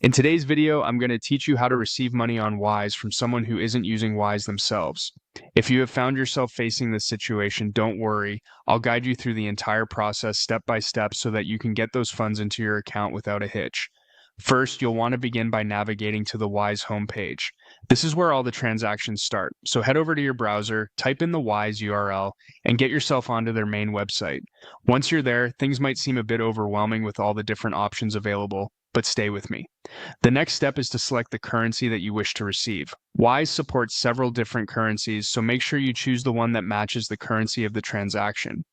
In today's video, I'm going to teach you how to receive money on Wise from someone who isn't using Wise themselves. If you have found yourself facing this situation, don't worry. I'll guide you through the entire process step by step so that you can get those funds into your account without a hitch. First, you'll want to begin by navigating to the Wise homepage. This is where all the transactions start. So head over to your browser, type in the Wise URL, and get yourself onto their main website. Once you're there, things might seem a bit overwhelming with all the different options available, but stay with me. The next step is to select the currency that you wish to receive. Wise supports several different currencies, so make sure you choose the one that matches the currency of the transaction.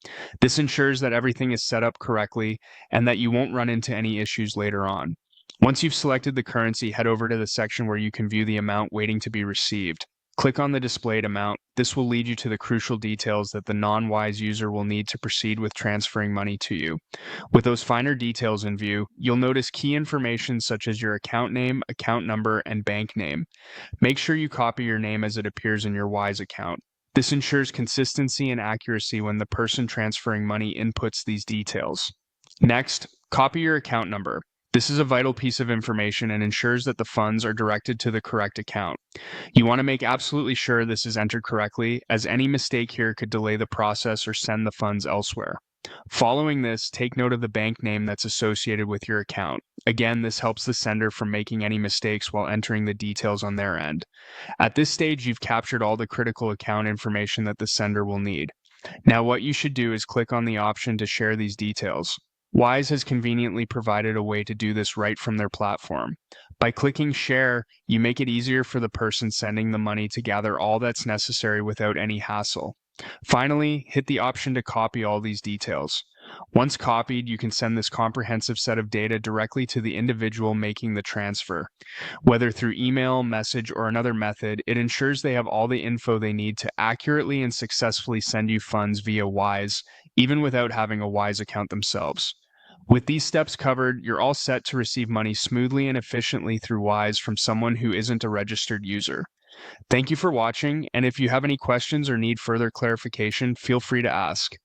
This ensures that everything is set up correctly and that you won't run into any issues later on. Once you've selected the currency, head over to the section where you can view the amount waiting to be received. Click on the displayed amount. This will lead you to the crucial details that the non-Wise user will need to proceed with transferring money to you. With those finer details in view, you'll notice key information such as your account name, account number, and bank name. Make sure you copy your name as it appears in your Wise account. This ensures consistency and accuracy when the person transferring money inputs these details. Next, copy your account number. This is a vital piece of information and ensures that the funds are directed to the correct account. You want to make absolutely sure this is entered correctly, as any mistake here could delay the process or send the funds elsewhere. Following this, take note of the bank name that's associated with your account. Again, this helps the sender from making any mistakes while entering the details on their end. At this stage, you've captured all the critical account information that the sender will need. Now, what you should do is click on the option to share these details. Wise has conveniently provided a way to do this right from their platform. By clicking share, you make it easier for the person sending the money to gather all that's necessary without any hassle. Finally, hit the option to copy all these details. Once copied, you can send this comprehensive set of data directly to the individual making the transfer. Whether through email, message, or another method, it ensures they have all the info they need to accurately and successfully send you funds via Wise, even without having a Wise account themselves. With these steps covered, you're all set to receive money smoothly and efficiently through Wise from someone who isn't a registered user. Thank you for watching, and if you have any questions or need further clarification, feel free to ask.